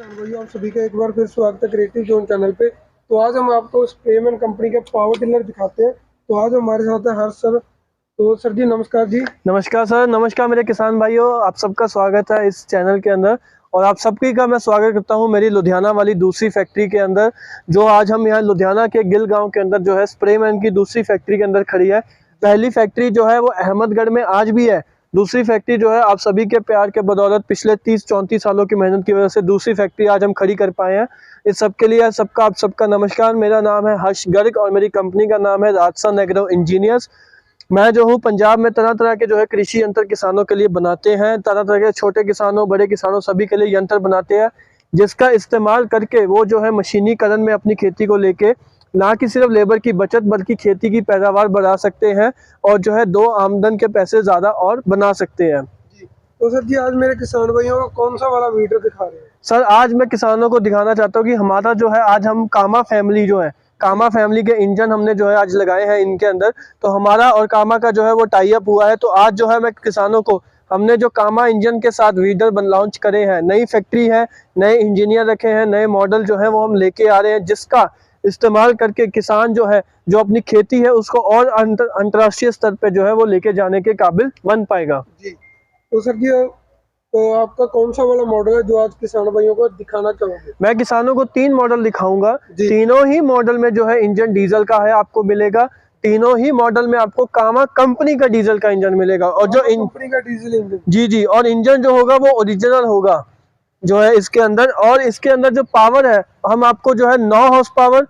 किसान भाइयों, आप सभी का एक बार फिर स्वागत है क्रिएटिव जोन चैनल पे। तो आज हम आपको स्प्रेमैन कंपनी का पावर टिलर दिखाते हैं। तो आज हमारे साथ है हर्ष सर। तो सर जी नमस्कार जी। नमस्कार सर, नमस्कार मेरे किसान भाइयों, आप सबका स्वागत है इस चैनल के अंदर। और आप सबकी का मैं स्वागत करता हूं मेरी लुधियाना वाली दूसरी फैक्ट्री के अंदर, जो आज हम यहाँ लुधियाना के गिल गांव के अंदर जो है स्प्रेमैन की दूसरी फैक्ट्री के अंदर खड़ी है। पहली फैक्ट्री जो है वो अहमदगढ़ में आज भी है। दूसरी फैक्ट्री जो है आप सभी के प्यार के बदौलत पिछले 30-34 सालों की मेहनत की वजह से दूसरी फैक्ट्री आज हम खड़ी कर पाए हैं। इस सब के लिए आप सबका नमस्कार। मेरा नाम है हर्ष गर्ग और मेरी कंपनी का नाम है राजसन एग्रो इंजीनियर्स। मैं जो हूँ पंजाब में तरह तरह के जो है कृषि यंत्र किसानों के लिए बनाते हैं। तरह तरह के छोटे किसानों, बड़े किसानों सभी के लिए यंत्र बनाते हैं, जिसका इस्तेमाल करके वो जो है मशीनीकरण में अपनी खेती को लेके ना कि सिर्फ लेबर की बचत बल्कि खेती की पैदावार बढ़ा सकते हैं और जो है दो आमदन के पैसे ज़्यादा और बना सकते हैं। जी तो सर जी, आज मेरे किसान भाइयों को कौन सा वाला वीडियो दिखा रहे हैं? सर आज मैं किसानों को दिखाना चाहता हूँ कि हमारा जो है आज हम कामा फैमिली जो है, कामा फैमिली के इंजन हमने जो है आज लगाए हैं इनके अंदर। तो हमारा और कामा का जो है वो टाई अप हुआ है। तो आज जो है मैं किसानों को हमने जो कामा इंजन के साथ वीडर लॉन्च करे हैं, नई फैक्ट्री है, नए इंजीनियर रखे हैं, नए मॉडल जो है वो हम लेके आ रहे हैं, जिसका इस्तेमाल करके किसान जो है जो अपनी खेती है उसको और अंतर्राष्ट्रीय स्तर पे जो है वो लेके जाने के काबिल बन पाएगा। जी तो सर जी, तो आपका कौन सा वाला मॉडल है जो आज किसान भाइयों को दिखाना चाहोगे? मैं किसानों को 3 मॉडल दिखाऊंगा। तीनों ही मॉडल में जो है इंजन डीजल का है आपको मिलेगा। तीनों ही मॉडल में आपको कामा कंपनी का डीजल का इंजन मिलेगा और जो कंपनी का डीजल इंजन, जी, और इंजन जो होगा वो ओरिजिनल होगा जो है इसके अंदर। और इसके अंदर जो पावर है हम आपको जो है 9 हॉर्स पावर,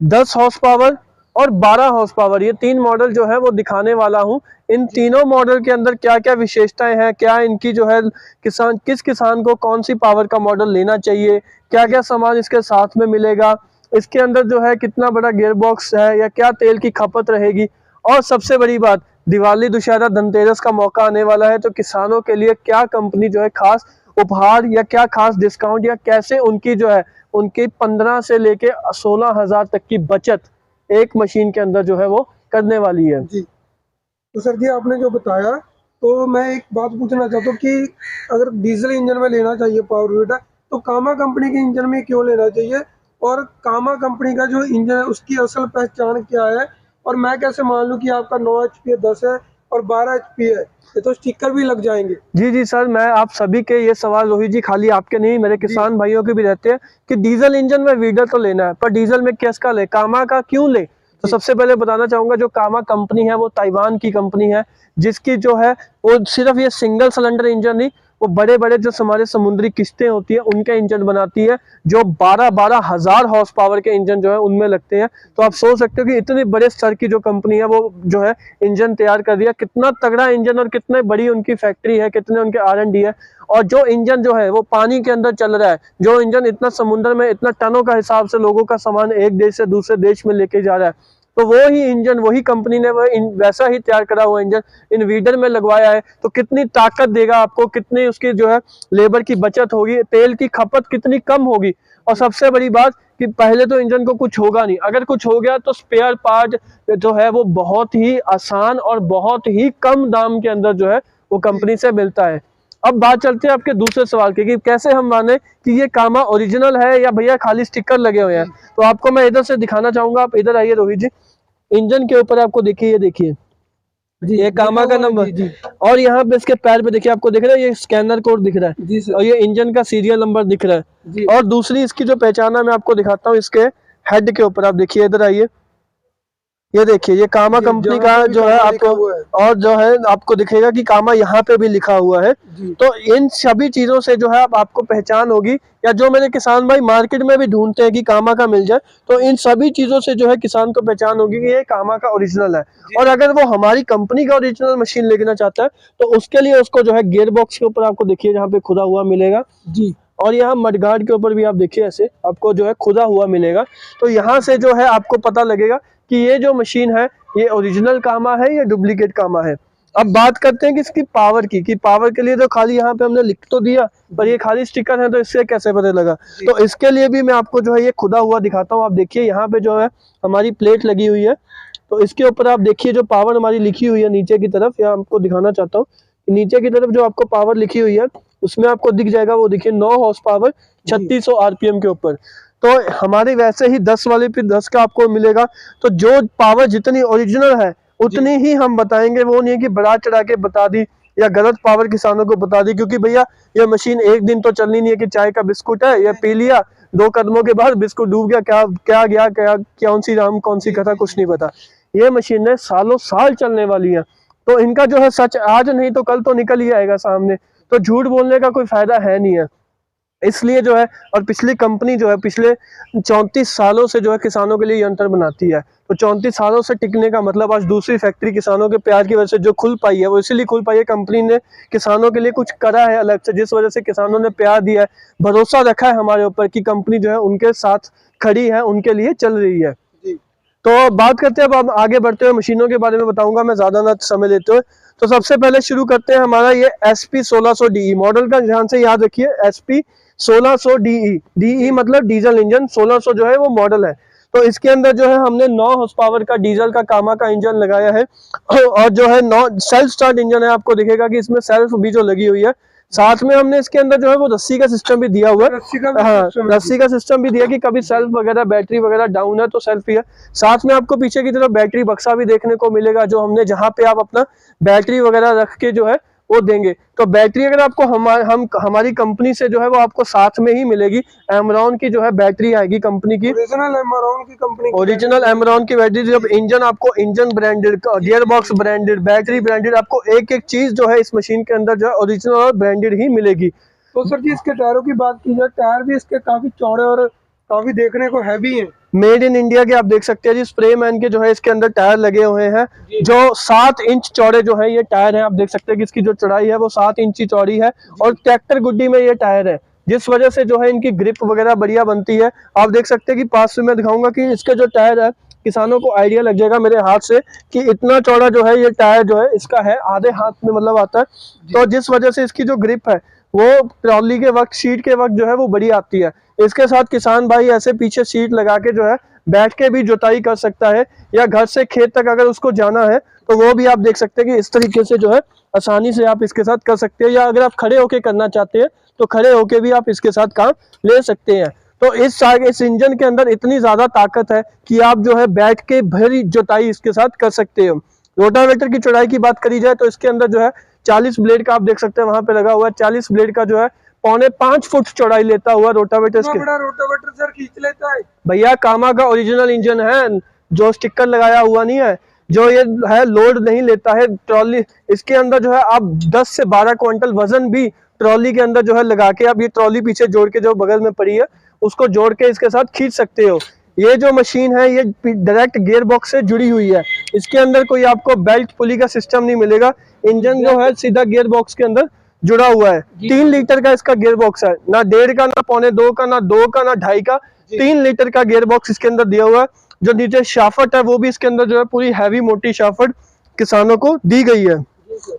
10 हॉर्स पावर और 12 हॉर्स पावर, ये 3 मॉडल जो है वो दिखाने वाला हूँ। इन तीनों मॉडल के अंदर क्या क्या विशेषताएं हैं, क्या इनकी जो है किस किसान को कौन सी पावर का मॉडल लेना चाहिए, क्या क्या सामान इसके साथ में मिलेगा, इसके अंदर जो है कितना बड़ा गियर बॉक्स है या क्या तेल की खपत रहेगी, और सबसे बड़ी बात दिवाली, दुशहरा, धनतेरस का मौका आने वाला है, तो किसानों के लिए क्या कंपनी जो है खास उपहार या क्या खास डिस्काउंट या कैसे उनकी जो है उनकी 15 से लेके 16,000 तक की बचत एक मशीन के अंदर जो है वो करने वाली है। जी तो सर जी, आपने जो बताया, तो मैं एक बात पूछना चाहता हूँ कि अगर डीजल इंजन में लेना चाहिए पावर वीडर, तो कामा कंपनी के इंजन में क्यों लेना चाहिए? और कामा कंपनी का जो इंजन है उसकी असल पहचान क्या है? और मैं कैसे मान लूँ कि आपका 9 HP है, 10 है और 12 HP है? ये तो स्टिकर भी लग जाएंगे। जी सर, मैं आप सभी के ये सवाल रोहित जी खाली आपके नहीं मेरे किसान भाइयों के भी रहते हैं कि डीजल इंजन में वीडर तो लेना है, पर डीजल में किसका ले, कामा का क्यों ले? तो सबसे पहले बताना चाहूंगा जो कामा कंपनी है वो ताइवान की कंपनी है, जिसकी जो है वो सिर्फ ये सिंगल सिलेंडर इंजन नहीं, वो बड़े बड़े जो हमारे समुद्री किश्तें होती है उनके इंजन बनाती है, जो 12-12 हजार हॉर्स पावर के इंजन जो है उनमें लगते हैं। तो आप सोच सकते हो कि इतने बड़े स्तर की जो कंपनी है वो जो है इंजन तैयार कर दिया, कितना तगड़ा इंजन और कितने बड़ी उनकी फैक्ट्री है, कितने उनके R&D है। और जो इंजन जो है वो पानी के अंदर चल रहा है, जो इंजन इतना समुद्र में इतना टनों का हिसाब से लोगों का सामान एक देश से दूसरे देश में लेके जा रहा है, तो वो ही इंजन वही कंपनी ने वैसा ही तैयार करा हुआ इंजन इन वीडर में लगवाया है। तो कितनी ताकत देगा आपको, कितनी उसकी जो है लेबर की बचत होगी, तेल की खपत कितनी कम होगी, और सबसे बड़ी बात कि पहले तो इंजन को कुछ होगा नहीं, अगर कुछ हो गया तो स्पेयर पार्ट जो है वो बहुत ही आसान और बहुत ही कम दाम के अंदर जो है वो कंपनी से मिलता है। अब बात चलते हैं आपके दूसरे सवाल की कि कैसे हम माने कि ये कामा ओरिजिनल है या भैया खाली स्टिकर लगे हुए हैं। तो आपको मैं इधर से दिखाना चाहूंगा, आप इधर आइए रोहित जी। इंजन के ऊपर आपको देखिए, ये देखिए जी, ये कामा का नंबर, और यहाँ पे इसके पैर पे देखिए आपको दिख रहा है ये स्कैनर कोड दिख रहा है जी सर। और ये इंजन का सीरियल नंबर दिख रहा है। और दूसरी इसकी जो पहचान है मैं आपको दिखाता हूँ, इसके हेड के ऊपर आप देखिए, इधर आइए, ये देखिए ये कामा कंपनी का जो है आपको, और जो है आपको दिखेगा कि कामा यहाँ पे भी लिखा हुआ है। तो इन सभी चीजों से जो है आपको पहचान होगी, या जो मेरे किसान भाई मार्केट में भी ढूंढते हैं कि कामा का मिल जाए, तो इन सभी चीजों से जो है किसान को पहचान होगी कि ये कामा का ओरिजिनल है। और अगर वो हमारी कंपनी का ओरिजिनल मशीन लेना चाहता है तो उसके लिए उसको जो है गियर बॉक्स के ऊपर आपको देखिए जहाँ पे खुदा हुआ मिलेगा जी, और यहाँ मडगार्ड के ऊपर भी आप देखिए ऐसे आपको जो है खुदा हुआ मिलेगा। तो यहाँ से जो है आपको पता लगेगा कि ये जो मशीन है ये ओरिजिनल कामा है या डुप्लीकेट कामा है। अब बात करते हैं कि इसकी पावर की, कि पावर के लिए तो खाली यहाँ पे हमने लिख तो दिया, पर ये खाली स्टिकर है तो इससे कैसे पता लगा? तो इसके लिए भी मैं आपको जो है ये खुदा हुआ दिखाता हूँ। आप देखिए यहाँ पे जो है हमारी प्लेट लगी हुई है, तो इसके ऊपर आप देखिए जो पावर हमारी लिखी हुई है नीचे की तरफ, या आपको दिखाना चाहता हूँ नीचे की तरफ जो आपको पावर लिखी हुई है उसमें आपको दिख जाएगा, वो देखिए 9 हॉर्स पावर 3600 आरपीएम के ऊपर। तो हमारे वैसे ही 10 वाले पे 10 का आपको मिलेगा। तो जो पावर जितनी ओरिजिनल है उतनी ही हम बताएंगे, वो नहीं है कि बढ़ा चढ़ा के बता दी या गलत पावर किसानों को बता दी, क्योंकि भैया ये मशीन एक दिन तो चलनी नहीं है कि चाय का बिस्कुट है या पी लिया 2 कदमों के बाद बिस्कुट डूब गया, क्या क्या गया, क्या कौन सी राम कौन सी कथा, कुछ नहीं पता। ये मशीनें सालों साल चलने वाली हैं। तो इनका जो है सच आज नहीं तो कल तो निकल ही आएगा सामने, तो झूठ बोलने का कोई फायदा है नहीं है। इसलिए जो है, और पिछली कंपनी जो है पिछले 34 सालों से जो है किसानों के लिए यंत्र बनाती है। तो 34 सालों से टिकने का मतलब आज दूसरी फैक्ट्री किसानों के प्यार की वजह से जो खुल पाई है, वो इसीलिए खुल पाई है कंपनी ने किसानों के लिए कुछ करा है अलग से, जिस वजह से किसानों ने प्यार दिया है, भरोसा रखा है हमारे ऊपर कि कंपनी जो है उनके साथ खड़ी है, उनके लिए चल रही है। तो बात करते हैं, अब हम आगे बढ़ते हुए मशीनों के बारे में बताऊंगा मैं, ज्यादा ना समय लेते हुए। तो सबसे पहले शुरू करते हैं हमारा ये SP 1600DE मॉडल का, ध्यान से याद रखिए SP 1600DE, DE मतलब डीजल इंजन, 1600 जो है वो मॉडल है। तो इसके अंदर जो है हमने 9 हॉर्स पावर का डीजल का कामा का इंजन लगाया है, और जो है 9 सेल्फ स्टार्ट इंजन है। आपको दिखेगा कि इसमें सेल्फ भी जो लगी हुई है, साथ में हमने इसके अंदर जो है वो रस्सी का सिस्टम भी दिया हुआ है। रस्सी का सिस्टम भी दिया कि कभी सेल्फ वगैरह बैटरी वगैरह डाउन है तो सेल्फ ही है। साथ में आपको पीछे की तरफ बैटरी बक्सा भी देखने को मिलेगा, जो हमने जहाँ पे आप अपना बैटरी वगैरह रख के जो है वो देंगे। तो बैटरी अगर आपको हमारी कंपनी से जो है वो आपको साथ में ही मिलेगी। एमरॉन की जो है बैटरी आएगी कंपनी की, ओरिजिनल एमरॉन की कंपनी, ओरिजिनल एमरॉन की बैटरी। जब इंजन आपको engine branded, gear box branded, battery branded, आपको एक एक चीज जो है इस मशीन के अंदर जो है ओरिजिनल और ब्रांडेड ही मिलेगी। तो सर जी इसके टायरों की बात की जाए, टायर भी इसके काफी चौड़े और काफी देखने को हैवी हैं। मेड इन इंडिया के आप देख सकते हैं जी, स्प्रे मैन के जो है इसके अंदर टायर लगे हुए हैं, जो 7 इंच चौड़े जो है ये टायर है। आप देख सकते हैं कि इसकी जो चौड़ाई है वो 7 इंच की चौड़ी है, और ट्रैक्टर गुड्डी में ये टायर है, जिस वजह से जो है इनकी ग्रिप वगैरह बढ़िया बनती है। आप देख सकते हैं कि पास से मैं दिखाऊंगा कि इसके जो टायर है, किसानों को आइडिया लग जाएगा मेरे हाथ से कि इतना चौड़ा जो है ये टायर जो है इसका है, आधे हाथ में मतलब आता है। तो जिस वजह से इसकी जो ग्रिप है वो ट्रॉली के वक्त, सीट के वक्त जो है वो बड़ी आती है। इसके साथ किसान भाई ऐसे पीछे सीट लगा के जो है बैठ के भी जुताई कर सकता है, या घर से खेत तक अगर उसको जाना है तो वो भी आप देख सकते हैं कि इस तरीके से जो है आसानी से आप इसके साथ कर सकते हैं, या अगर आप खड़े होके करना चाहते हैं तो खड़े होके भी आप इसके साथ काम ले सकते हैं। तो इस इंजन के अंदर इतनी ज्यादा ताकत है कि आप जो है बैठ के भरी जुताई इसके साथ कर सकते हो। रोटावेटर की चौड़ाई की बात करी जाए तो इसके अंदर जो है 40 ब्लेड का आप देख सकते हैं वहां पे लगा हुआ है, 40 ब्लेड का जो है 4.25 फुट चौड़ाई लेता हुआ रोटावेटर। बड़ा रोटावेटर सर खींच लेता है भैया, कामा का ओरिजिनल इंजन है, जो स्टिकर लगाया हुआ नहीं है, जो ये है लोड नहीं लेता है ट्रॉली। इसके अंदर जो है आप 10 से 12 क्विंटल वजन भी ट्रॉली के अंदर जो है लगा के, आप ये ट्रॉली पीछे जोड़ के जो बगल में पड़ी है उसको जोड़ के इसके साथ खींच सकते हो। ये जो मशीन है ये डायरेक्ट गियर बॉक्स से जुड़ी हुई है, इसके अंदर कोई आपको बेल्ट पुली का सिस्टम नहीं मिलेगा। इंजन जो है सीधा गियर बॉक्स के अंदर जुड़ा हुआ है। 3 लीटर का इसका गियर बॉक्स है, ना 1.5 का, ना 1.25 का, ना 2 का, ना 2.5 का, 3 लीटर का गियर बॉक्स इसके अंदर दिया हुआ है। जो नीचे शाफट है वो भी इसके अंदर जो है पूरी हैवी मोटी शाफट किसानों को दी गई है,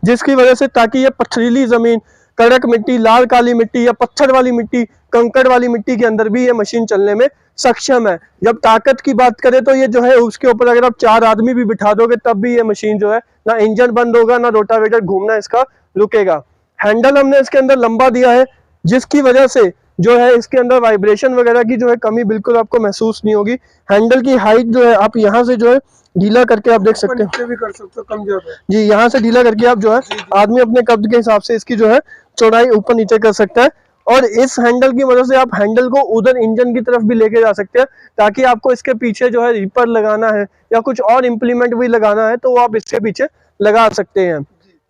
जिसकी वजह से ताकि ये पथरीली जमीन, कड़क मिट्टी, लाल काली मिट्टी या पत्थर वाली मिट्टी, कंकड़ वाली मिट्टी के अंदर भी ये मशीन चलने में सक्षम है। जब ताकत की बात करें तो ये जो है उसके ऊपर अगर आप 4 आदमी भी बिठा दोगे तब भी ये मशीन जो है ना इंजन बंद होगा, ना रोटावेटर घूमना इसका रुकेगा। हैंडल हमने इसके अंदर लंबा दिया है, जिसकी वजह से जो है इसके अंदर वाइब्रेशन वगैरह की जो है कमी बिल्कुल आपको महसूस नहीं होगी। हैंडल की हाइट जो है आप यहाँ से जो है ढीला करके आप देख सकते हैं, भी कर सकते हो कम ज्यादा जी, यहाँ से ढीला करके आप जो है आदमी अपने कब्ज के हिसाब से इसकी जो है चौड़ाई ऊपर नीचे कर सकता है। और इस हैंडल की मदद से आप हैंडल को उधर इंजन की तरफ भी लेके जा सकते हैं, ताकि आपको इसके पीछे जो है रीपर लगाना है या कुछ और इम्प्लीमेंट भी लगाना है तो वो आप इसके पीछे लगा सकते हैं।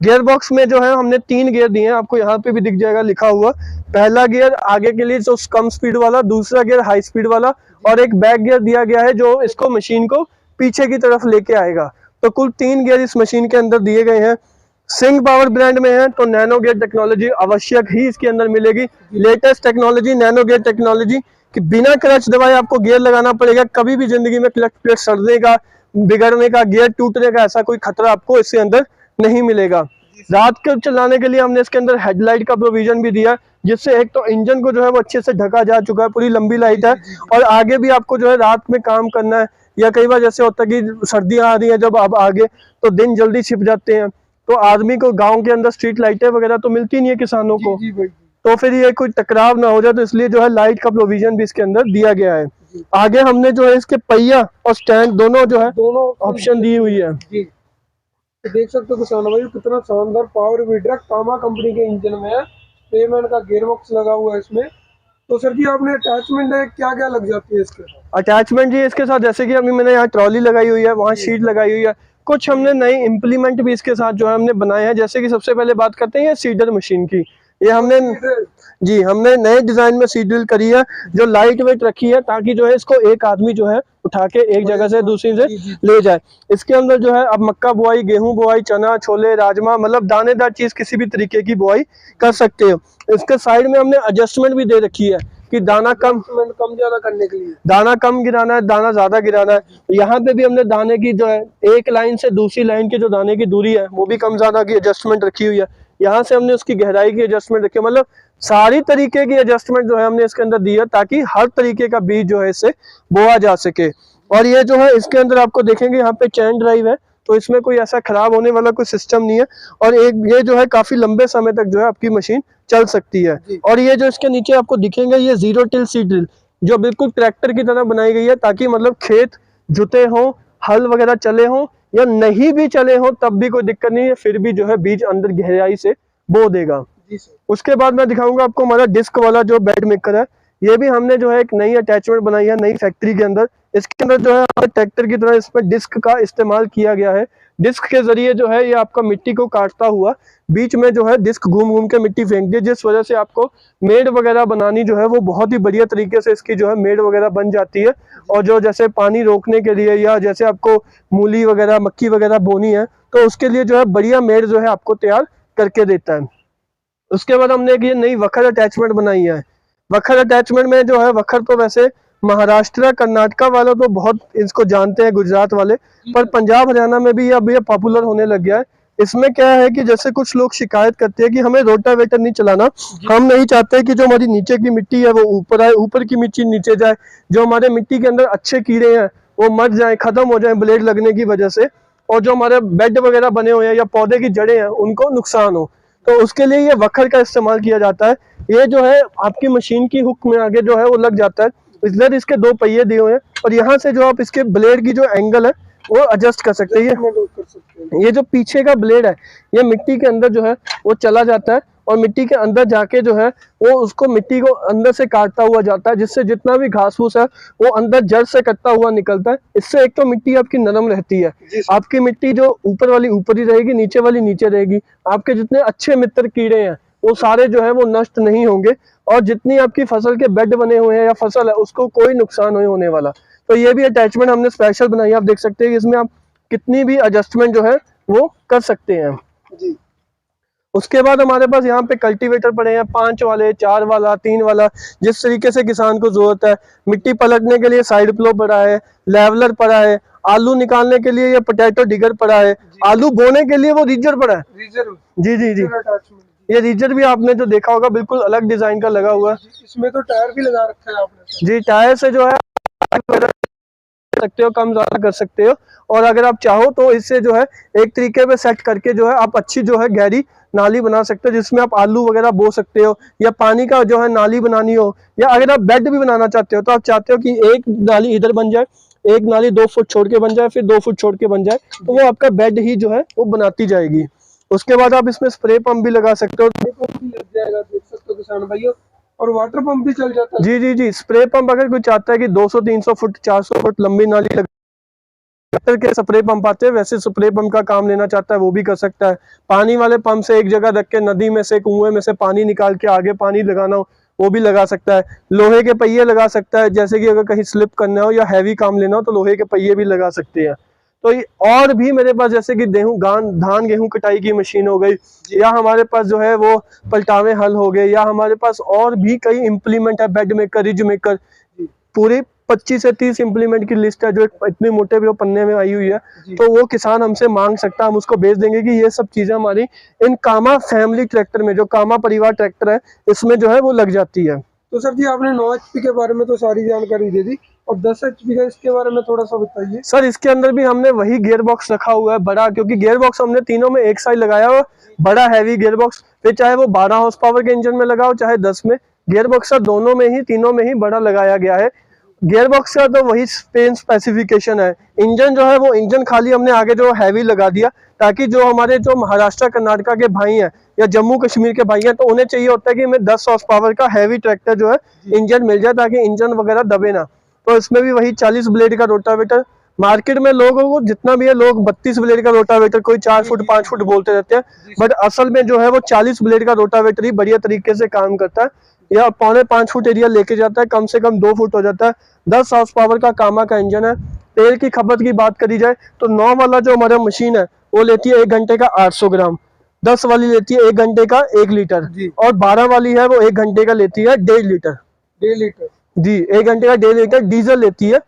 गियर बॉक्स में जो है हमने 3 गियर दिए हैं, आपको यहाँ पे भी दिख जाएगा लिखा हुआ। पहला गियर आगे के लिए जो कम स्पीड वाला, दूसरा गियर हाई स्पीड वाला, और एक बैक गियर दिया गया है जो इसको मशीन को पीछे की तरफ लेके आएगा। तो कुल 3 गियर इस मशीन के अंदर दिए गए हैं। सिंग पावर ब्रांड में है तो नैनो गियर टेक्नोलॉजी आवश्यक ही इसके अंदर मिलेगी। Latest technology nano gear technology कि बिना क्लच दबाए आपको गियर लगाना पड़ेगा। कभी भी जिंदगी में क्लच प्लेट सड़ने का, बिगड़ने का, गियर टूटने का ऐसा कोई खतरा आपको इसके अंदर नहीं मिलेगा। रात को चलाने के लिए हमने इसके अंदर हेडलाइट का प्रोविजन भी दिया, जिससे एक तो इंजन को जो है वो अच्छे से ढका जा चुका है, पूरी लंबी लाइट है। और आगे भी आपको जो है रात में काम करना है, या कई बार जैसे होता है कि सर्दियां आ रही है जब अब आगे तो दिन जल्दी छिप जाते हैं, तो आदमी को गांव के अंदर स्ट्रीट लाइटें वगैरह तो मिलती नहीं है किसानों को, तो फिर ये कोई टकराव ना हो जाए, तो इसलिए जो है लाइट का प्रोविजन भी इसके अंदर दिया गया है। आगे हमने जो है इसके पहिया और स्टैंड दोनों जो है दोनों ऑप्शन दी हुई है। जी, तो देख सकते हो किसान भाई कितना शानदार पावर वीडर कामा कंपनी के इंजन में है। पेमेंट का गियर बॉक्स लगा हुआ है इसमें। तो सर जी आपने अटैचमेंट है क्या क्या लग जाती है इसके साथ? अटैचमेंट जी इसके साथ जैसे कि अभी मैंने यहाँ ट्रॉली लगाई हुई है, वहाँ शीट लगाई हुई है, कुछ हमने नए इम्प्लीमेंट भी इसके साथ जो है हमने बनाए हैं। जैसे कि सबसे पहले बात करते हैं ये सीडर मशीन की। ये हमने जी हमने नए डिजाइन में सीट ड्रिल करी है जो लाइट वेट रखी है, ताकि जो है इसको एक आदमी जो है उठा के एक जगह से दूसरी से ले जाए। इसके अंदर जो है अब मक्का बुआई, गेहूं बुआई, चना, छोले, राजमा, मतलब दानेदार चीज किसी भी तरीके की बुआई कर सकते हो। इसके साइड में हमने एडजस्टमेंट भी दे रखी है कि दाना कम ज्यादा करने के लिए, दाना कम गिराना है, दाना ज्यादा गिराना है। यहाँ पे भी हमने दाने की जो है एक लाइन से दूसरी लाइन की जो दाने की दूरी है वो भी कम ज्यादा की एडजस्टमेंट रखी हुई है। यहाँ से हमने उसकी गहराई की एडजस्टमेंट रखी है, मतलब सारी तरीके की एडजस्टमेंट जो है हमने इसके अंदर दी है, ताकि हर तरीके का बीज जो है इससे बोआ जा सके। और ये जो है इसके अंदर आपको देखेंगे यहाँ पे चैन ड्राइव है, तो इसमें कोई ऐसा खराब होने वाला कोई सिस्टम नहीं है। और एक ये जो है काफी लंबे समय तक जो है आपकी मशीन चल सकती है। और ये जो इसके नीचे आपको दिखेंगे ये जीरो टिल सीड ड्रिल जो बिल्कुल ट्रैक्टर की तरह बनाई गई है, ताकि मतलब खेत जुते हों, हल वगैरह चले हों या नहीं भी चले हों तब भी कोई दिक्कत नहीं है, फिर भी जो है बीज अंदर गहराई से बो देगा। उसके बाद मैं दिखाऊंगा आपको हमारा डिस्क वाला जो बेड मेकर है। ये भी हमने जो है एक नई अटैचमेंट बनाई है नई फैक्ट्री के अंदर। इसके अंदर जो है हमारे ट्रैक्टर की तरह इसमें डिस्क का इस्तेमाल किया गया है। डिस्क के जरिए जो है ये आपका मिट्टी को काटता हुआ बीच में जो है डिस्क घूम घूम के मिट्टी फेंक दे, जिस वजह से आपको मेड़ वगैरह बनानी जो है वो बहुत ही बढ़िया तरीके से इसकी जो है मेड़ वगैरह बन जाती है। और जो जैसे पानी रोकने के लिए या जैसे आपको मूली वगैरह मक्की वगैरह बोनी है तो उसके लिए जो है बढ़िया मेड़ जो है आपको तैयार करके देता है। उसके बाद हमने एक ये नई वखर अटैचमेंट बनाई है। वखर अटैचमेंट में जो है वखर तो वैसे महाराष्ट्र कर्नाटका वाले तो बहुत इसको जानते हैं, गुजरात वाले, पर पंजाब हरियाणा में भी अब ये पॉपुलर होने लग गया है। इसमें क्या है कि जैसे कुछ लोग शिकायत करते हैं कि हमें रोटावेटर नहीं चलाना, हम नहीं चाहते कि जो हमारी नीचे की मिट्टी है वो ऊपर आए, ऊपर की मिट्टी नीचे जाए, जो हमारे मिट्टी के अंदर अच्छे कीड़े हैं वो मर जाए, खत्म हो जाए ब्लेड लगने की वजह से, और जो हमारे बेड वगैरह बने हुए हैं या पौधे की जड़ें हैं उनको नुकसान हो, तो उसके लिए ये वखर का इस्तेमाल किया जाता है। ये जो है आपकी मशीन की हुक में आगे जो है वो लग जाता है। इधर इसके दो पहिए दिए हुए हैं और यहाँ से जो आप इसके ब्लेड की जो एंगल है वो एडजस्ट कर सकते हैं। ये जो पीछे का ब्लेड है ये मिट्टी के अंदर जो है वो चला जाता है और मिट्टी के अंदर जाके जो है वो उसको मिट्टी को अंदर से काटता हुआ जाता है, जिससे जितना भी घास फूस है वो अंदर जड़ से कटता हुआ निकलता है। इससे एक तो मिट्टी आपकी नरम रहती है, आपकी मिट्टी जो ऊपर वाली ऊपर ही रहेगी, नीचे वाली नीचे रहेगी। आपके जितने अच्छे मित्र कीड़े हैं वो सारे जो है वो नष्ट नहीं होंगे, और जितनी आपकी फसल के बेड बने हुए हैं या फसल है उसको कोई नुकसान नहीं होने वाला। तो ये भी अटैचमेंट हमने स्पेशल बनाई है। आप देख सकते हैं कि इसमें आप कितनी भी एडजस्टमेंट जो है वो कर सकते हैं जी। उसके बाद हमारे पास यहाँ पे कल्टीवेटर पड़े हैं, 5 वाले, 4 वाला, 3 वाला, जिस तरीके से किसान को जरूरत है। मिट्टी पलटने के लिए साइड प्लो पड़ा है, लेवलर पड़ा है, आलू निकालने के लिए ये पोटैटो डिगर पड़ा है, आलू बोने के लिए वो रीजर पड़ा है। जी जी जी, ये रीजर भी आपने जो देखा होगा बिल्कुल अलग डिजाइन का लगा हुआ है। इसमें तो टायर भी लगा रखा है आपने जी, टायर से जो है सकते हो, कम ज्यादा कर सकते हो, और अगर आप चाहो तो इससे जो है एक तरीके पे सेट करके जो है आप अच्छी जो है गहरी नाली बना सकते हो, जिसमें आप आलू वगैरह बो सकते हो, या पानी का जो है नाली बनानी हो, या अगर आप बेड भी बनाना चाहते हो तो आप चाहते हो कि एक नाली इधर बन जाए, एक नाली 2 फुट छोड़ के बन जाए, फिर 2 फुट छोड़ के बन जाए, तो वो आपका बेड ही जो है वो बनाती जाएगी। उसके बाद आप इसमें स्प्रे पंप भी लगा सकते हो, लग जाएगा, देख सकते हो किसान भाइयों, और वाटर पंप भी चल जाता है। जी जी जी, स्प्रे पंप अगर कोई चाहता है कि 200-300 फुट 400 फुट लंबी नाली के स्प्रे पंप आते हैं, वैसे स्प्रे पंप का काम लेना चाहता है वो भी कर सकता है। पानी वाले पंप से एक जगह रख के नदी में से कुएं में से पानी निकाल के आगे पानी लगाना हो वो भी लगा सकता है। लोहे के पहिए लगा सकता है, जैसे कि अगर कहीं स्लिप करना हो या हैवी काम लेना हो तो लोहे के पहिए भी लगा सकते हैं। तो और भी मेरे पास जैसे कि धान गेहूं कटाई की मशीन हो गई, या हमारे पास जो है वो पलटावे हल हो गए, या हमारे पास और भी कई इम्प्लीमेंट है, बेड मेकर, रिज मेकर, पूरी 25 से 30 इम्प्लीमेंट की लिस्ट है जो इतने मोटे भी पन्ने में आई हुई है। तो वो किसान हमसे मांग सकता है, हम उसको भेज देंगे कि ये सब चीजें हमारी इन कामा फैमिली ट्रैक्टर में, जो कामा परिवार ट्रैक्टर है, इसमें जो है वो लग जाती है। तो सर जी आपने 9 HP के बारे में तो सारी जानकारी दे दी, और 10 HP का, इसके बारे में थोड़ा सा बताइए। सर इसके अंदर भी हमने वही गियर बॉक्स रखा हुआ है बड़ा, क्योंकि गियर बॉक्स हमने तीनों में एक साइड लगाया हुआ, बड़ा हैवी गियर बॉक्स, फिर चाहे वो 12 हॉर्स पावर के इंजन में लगा हो चाहे 10 में, गियर बॉक्स का दोनों में ही, तीनों में ही बड़ा लगाया गया है। गियर बॉक्स का तो वही सेम स्पेसिफिकेशन है। इंजन जो है वो इंजन खाली हमने आगे जो हैवी लगा दिया, ताकि जो हमारे जो महाराष्ट्र कर्नाटका के भाई हैं या जम्मू कश्मीर के भाई हैं, तो उन्हें चाहिए होता है कि हमें 10 हॉर्स पावर का हैवी ट्रैक्टर जो है इंजन मिल जाए, ताकि इंजन वगैरह दबे ना। तो इसमें भी वही 40 ब्लेड का रोटावेटर। मार्केट में लोगों को जितना भी है, लोग 32 ब्लेड का रोटावेटर, कोई 4 फुट 5 फुट बोलते रहते हैं, बट असल में जो है वो 40 ब्लेड का रोटावेटर ही बढ़िया तरीके से काम करता है। या 4.5 फुट एरिया लेके जाता है, कम से कम 2 फुट हो जाता है। 10 हॉर्स पावर का कामा का इंजन है। तेल की खपत की बात करी जाए तो 9 वाला जो हमारा मशीन है वो लेती है 1 घंटे का 800 ग्राम, 10 वाली लेती है 1 घंटे का 1 लीटर, और 12 वाली है वो 1 घंटे का लेती है 1.5 लीटर। 1.5 लीटर जी, 1 घंटे का 1.5 लीटर डीजल लेती है।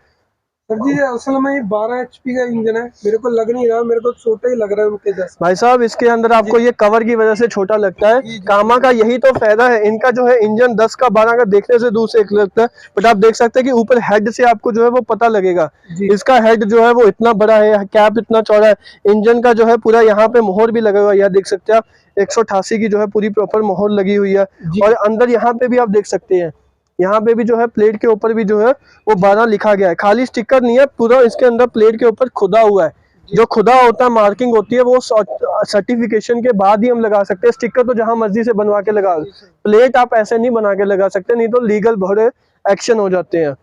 सर जी। असल में ये 12 HP का इंजन है, मेरे को लग नहीं रहा, मेरे को छोटा ही लग रहा है उनके जैसा। भाई साहब इसके अंदर आपको ये कवर की वजह से छोटा लगता है। कामा का यही तो फायदा है, इनका जो है इंजन 10 का 12 का देखने से दूर से एक लगता है, बट आप देख सकते हैं कि ऊपर हेड से आपको जो है वो पता लगेगा। इसका हेड जो है वो इतना बड़ा है, कैप इतना चौड़ा है, इंजन का जो है पूरा यहाँ पे मोहर भी लगा हुआ है, यह देख सकते हैं आप 188 की जो है पूरी प्रॉपर मोहर लगी हुई है। और अंदर यहाँ पे भी आप देख सकते हैं, यहाँ पे भी जो है प्लेट के ऊपर भी जो है वो 12 लिखा गया है। खाली स्टिकर नहीं है, पूरा इसके अंदर प्लेट के ऊपर खुदा हुआ है। जो खुदा होता है, मार्किंग होती है, वो सर्टिफिकेशन के बाद ही हम लगा सकते हैं। स्टिकर तो जहां मर्जी से बनवा के लगा, प्लेट आप ऐसे नहीं बना के लगा सकते, नहीं तो लीगल बड़े एक्शन हो जाते हैं।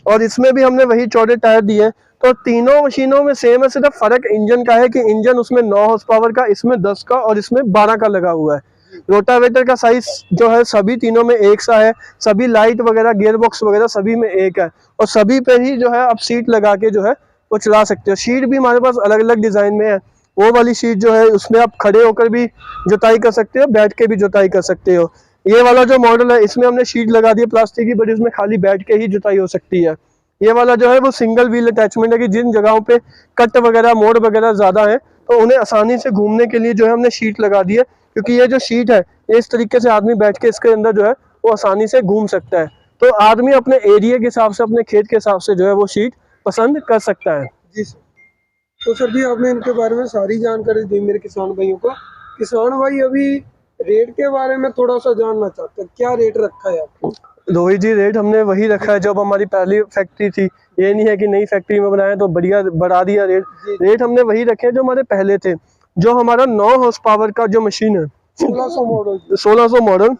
और इसमें भी हमने वही चौड़े टायर दिए। तो तीनों मशीनों में सेम है, सिर्फ फर्क इंजन का है कि इंजन उसमें 9 हॉर्स पावर का, इसमें 10 का और इसमें 12 का लगा हुआ है। रोटावेटर का साइज जो है सभी तीनों में एक सा है, सभी लाइट वगैरह गियर बॉक्स वगैरह सभी में एक है, और सभी पे ही जो है आप सीट लगा के जो है वो चला सकते हो। सीट भी हमारे पास अलग अलग डिजाइन में है। वो वाली सीट जो है उसमें आप खड़े होकर भी जुताई कर सकते हो, बैठ के भी जुताई कर सकते हो। ये वाला जो मॉडल है इसमें हमने सीट लगा दी है प्लास्टिक की, बट इसमें खाली बैठ के ही जुताई हो सकती है। ये वाला जो है वो सिंगल व्हील अटैचमेंट है, कि जिन जगहों पे कट वगैरह मोड़ वगैरह ज्यादा है तो उन्हें आसानी से घूमने के लिए जो है हमने सीट लगा दी है, क्योंकि ये जो सीट है इस तरीके से आदमी बैठ के इसके अंदर जो है वो आसानी से घूम सकता है। तो आदमी अपने एरिया के हिसाब से, अपने खेत के हिसाब से जो है वो सीट पसंद कर सकता है। जी सर। तो सर जी आपने इनके बारे में सारी जानकारी दी मेरे किसान भाइयों को। किसान भाई अभी रेट के बारे में थोड़ा सा जानना चाहते हैं, क्या रेट रखा है आपने? रोहित जी रेट हमने वही रखा है जब हमारी पहली फैक्ट्री थी, ये नहीं है कि नई फैक्ट्री में बनाया तो बढ़िया बढ़ा दिया रेट। रेट हमने वही रखे हैं जो हमारे पहले थे। जो हमारा 9 हॉर्स पावर का जो मशीन है, 1600 model, 1600 model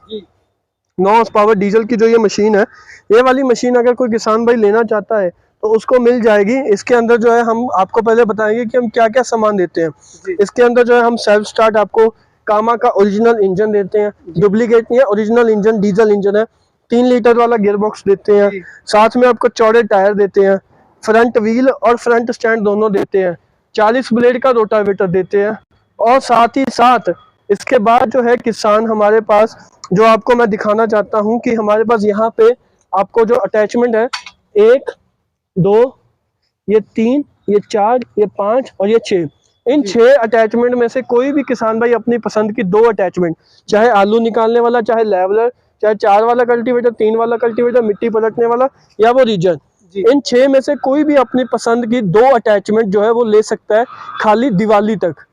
9 horse power diesel की जो ये मशीन है, ये वाली मशीन अगर कोई किसान भाई लेना चाहता है तो उसको मिल जाएगी। इसके अंदर जो है हम आपको पहले बताएंगे कि हम क्या क्या सामान देते हैं। इसके अंदर जो है हम सेल्फ स्टार्ट आपको कामा का ओरिजिनल इंजन देते हैं, डुप्लीकेट नहीं है, ओरिजिनल इंजन डीजल इंजन है। 3 लीटर वाला गियर बॉक्स देते हैं, साथ में आपको चौड़े टायर देते हैं, फ्रंट व्हील और फ्रंट स्टैंड दोनों देते हैं, 40 ब्लेड का रोटावेटर देते हैं। और साथ ही साथ इसके बाद जो है किसान हमारे पास, जो आपको मैं दिखाना चाहता हूं कि हमारे पास यहाँ पे आपको जो अटैचमेंट है 1 2 ये 3 ये 4 ये 5 और ये 6, इन 6 अटैचमेंट में से कोई भी किसान भाई अपनी पसंद की 2 अटैचमेंट, चाहे आलू निकालने वाला, चाहे लेवलर, चाहे 4 वाला कल्टीवेटर, 3 वाला कल्टीवेटर, मिट्टी पलटने वाला या वो रीजन, इन 6 में से कोई भी अपनी पसंद की 2 अटैचमेंट जो है वो ले सकता है, खाली दिवाली तक।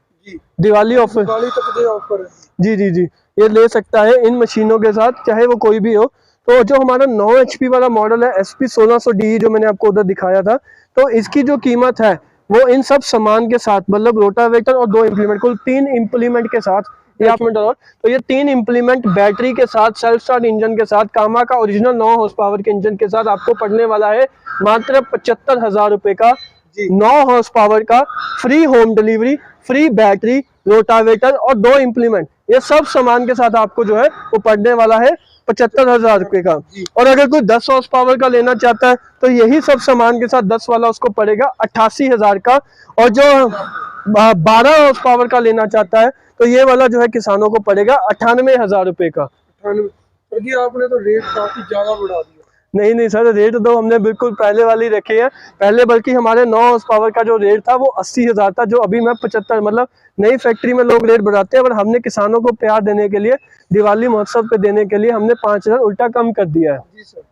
दिवाली ऑफर, दिवाली तक दे ऑफर है। जी जी जी, ये ले सकता है इन मशीनों के साथ, चाहे वो कोई भी हो। तो जो हमारा 9 HP वाला मॉडल है SP 1600DE जो मैंने आपको उधर दिखाया था, तो इसकी जो कीमत है वो इन सब सामान के साथ, मतलब रोटावेटर और 2 इम्प्लीमेंट, कुल 3 इम्प्लीमेंट के साथ, ये आप तो ये 3 इम्प्लीमेंट बैटरी के साथ, सेल्फ स्टार्ट इंजन के साथ, कामा का ओरिजिनल 9 हॉर्स पावर के इंजन के साथ आपको पड़ने वाला है मात्र 75,000 रुपए का। 9 हॉर्स पावर का, free home delivery, free battery, rotavator और 2 इम्प्लीमेंट, ये सब सामान के साथ आपको जो है वो पड़ने वाला है 75,000 रुपए का। और अगर कोई 10 हॉर्स पावर का लेना चाहता है तो यही सब सामान के साथ 10 वाला उसको पड़ेगा 88,000 का। और जो 12 हॉर्स पावर का लेना चाहता है तो ये वाला जो है किसानों को पड़ेगा 98,000 रुपए का। 98। सर जी आपने तो रेट काफी ज्यादा बढ़ा दिया। नहीं नहीं सर, रेट तो हमने बिल्कुल पहले वाली रखी है। पहले बल्कि हमारे 9 हॉर्स पावर का जो रेट था वो 80,000 था, जो अभी मैं 75, मतलब नई फैक्ट्री में लोग रेट बढ़ाते हैं, पर हमने किसानों को प्यार देने के लिए, दिवाली महोत्सव पे देने के लिए हमने 5,000 उल्टा कम कर दिया है। जी सर।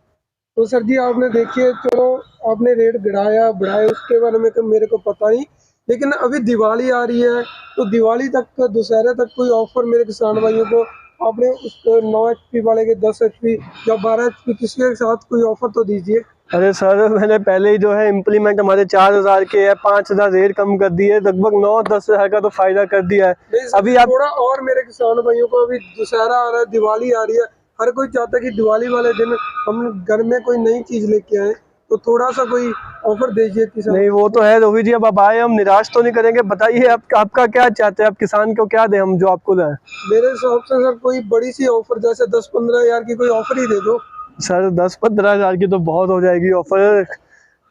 तो सर जी आपने देखिए, चलो आपने रेट गिराया बढ़ाया उसके बारे में तो मेरे को पता नहीं, लेकिन अभी दिवाली आ रही है तो दिवाली तक दशहरे तक कोई ऑफर मेरे किसान भाइयों को आपने उस 9 HP वाले के 10 HP या 12 HP किसी के साथ कोई ऑफर तो दीजिए। अरे सर मैंने पहले ही जो है इम्प्लीमेंट हमारे 4,000 के है, 5,000 रेट कम कर दिए, लगभग 9-10 हज़ार का तो फायदा कर दिया है। नहीं सर, अभी आप थोड़ा और मेरे किसान भाइयों को, अभी दशहरा आ रहा है, दिवाली आ रही है, हर कोई चाहता है कि दिवाली वाले दिन हम घर में कोई नई चीज लेके आए, तो थोड़ा सा कोई ऑफर दीजिए किसान। नहीं वो तो है रोहित जी, अब आप आए हम निराश तो नहीं करेंगे, बताइए आपका क्या चाहते हैं, आप किसान को क्या दें हम जो आपको दें। मेरे हिसाब से सर कोई बड़ी सी ऑफर जैसे 10-15 हज़ार की कोई ऑफर ही दे दो। सर 10-15 हज़ार की तो बहुत हो जाएगी ऑफर।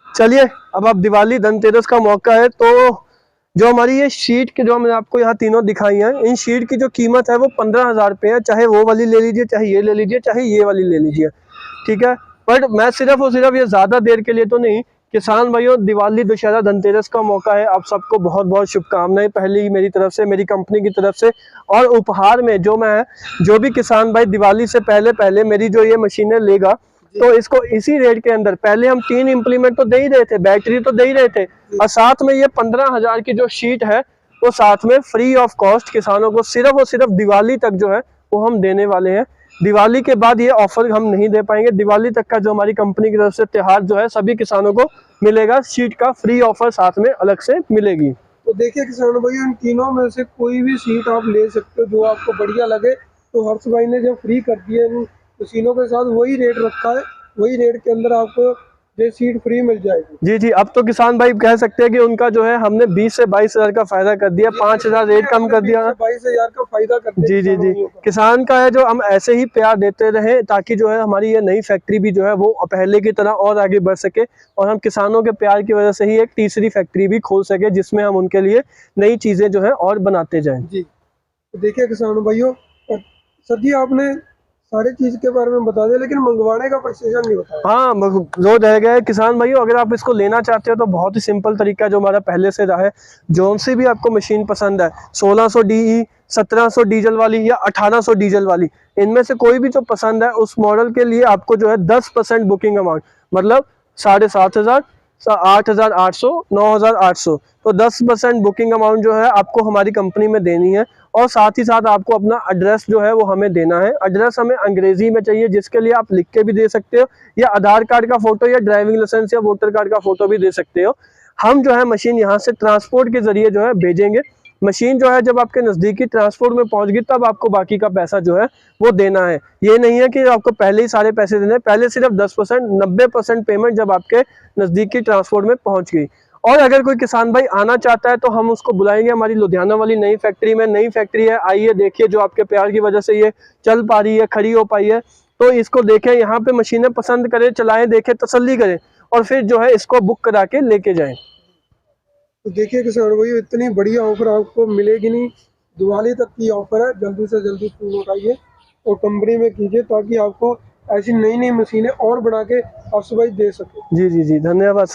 चलिए अब आप दिवाली धनतेरस का मौका है, तो जो हमारी ये शीट के जो मैंने आपको यहाँ तीनों दिखाई हैं, इन शीट की जो कीमत है वो 15,000 रुपये है। चाहे वो वाली ले लीजिए, चाहे ये ले लीजिए, चाहे ये वाली ले लीजिए, ठीक है। बट मैं सिर्फ और सिर्फ ये ज्यादा देर के लिए तो नहीं, किसान भाइयों दिवाली दशहरा धनतेरस का मौका है, आप सबको बहुत बहुत शुभकामनाएं पहली मेरी तरफ से, मेरी कंपनी की तरफ से। और उपहार में जो भी किसान भाई दिवाली से पहले पहले मेरी जो ये मशीनें लेगा, तो इसको इसी रेट के अंदर, पहले हम 3 इम्प्लीमेंट तो दे ही रहे थे, बैटरी तो दे ही रहे थे, और साथ में ये 15,000 की जो शीट है वो साथ में फ्री ऑफ कॉस्ट किसानों को सिर्फ और सिर्फ दिवाली तक जो है वो हम देने वाले हैं। दिवाली के बाद ये ऑफर हम नहीं दे पाएंगे। दिवाली तक का जो हमारी कंपनी की तरफ से त्योहार जो है सभी किसानों को मिलेगा, शीट का फ्री ऑफर साथ में अलग से मिलेगी। तो देखिए किसान भाइयों, इन तीनों में से कोई भी सीट आप ले सकते हो जो आपको बढ़िया लगे। तो हर्ष भाई ने जो फ्री कर दिए इन मशीनों के साथ वही रेट रखा है, वही रेट के अंदर आपको ये सीट फ्री मिल जाएगी। जी जी, अब तो किसान भाई कह सकते हैं कि उनका जो है हमने 20 से 22 हज़ार का फायदा कर दिया, 5,000 रेट कम कर दिया। 22,000 का फायदा कर दिया। जी जी जी, किसान का है जो हम ऐसे ही प्यार देते रहे, ताकि जो है हमारी ये नई फैक्ट्री भी जो है वो पहले की तरह और आगे बढ़ सके, और हम किसानों के प्यार की वजह से ही एक तीसरी फैक्ट्री भी खोल सके, जिसमें हम उनके लिए नई चीजें जो है और बनाते जाएं। जी तो देखिए किसान भाइयों, सर जी आपने सारी चीज के बारे में बता दिया, लेकिन मंगवाने का प्रोसीजर नहीं बताया। हाँ जो रह गया है किसान भाइयों, अगर आप इसको लेना चाहते हो तो बहुत ही सिंपल तरीका जो हमारा पहले से रहा है, जो सी भी आपको मशीन पसंद है, 1600 DE, 1700 डीजल वाली या 1800 डीजल वाली, इनमें से कोई भी जो पसंद है उस मॉडल के लिए आपको जो है 10% बुकिंग अमाउंट, मतलब 7,500, 8,800, 9,800, तो 10% बुकिंग अमाउंट जो है आपको हमारी कंपनी में देनी है। और साथ ही साथ आपको अपना एड्रेस जो है वो हमें देना है। एड्रेस हमें अंग्रेजी में चाहिए, जिसके लिए आप लिख के भी दे सकते हो, या आधार कार्ड का फोटो या ड्राइविंग लाइसेंस या वोटर कार्ड का फोटो भी दे सकते हो। हम जो है मशीन यहाँ से ट्रांसपोर्ट के जरिए जो है भेजेंगे। मशीन जो है जब आपके नज़दीकी ट्रांसपोर्ट में पहुंच गई तब आपको बाकी का पैसा जो है वो देना है। ये नहीं है कि आपको पहले ही सारे पैसे देने हैं, पहले सिर्फ 10%, 90% पेमेंट जब आपके नज़दीकी ट्रांसपोर्ट में पहुंच गई। और अगर कोई किसान भाई आना चाहता है तो हम उसको बुलाएंगे हमारी लुधियाना वाली नई फैक्ट्री में। नई फैक्ट्री है, आइए देखिए, जो आपके प्यार की वजह से ये चल पा रही है, खड़ी हो पाई है, तो इसको देखें, यहाँ पे मशीनें पसंद करें, चलाएं, देखें, तसल्ली करें, और फिर जो है इसको बुक करा के लेके जाएं। तो देखिए किसान भाइयों, इतनी बढ़िया ऑफर आपको मिलेगी नहीं, दिवाली तक की ऑफर है, जल्दी से जल्दी फोन उठाइए और कंपनी में कीजिए, ताकि आपको ऐसी नई नई मशीनें और बना के आप भाई दे सके। जी जी जी, धन्यवाद।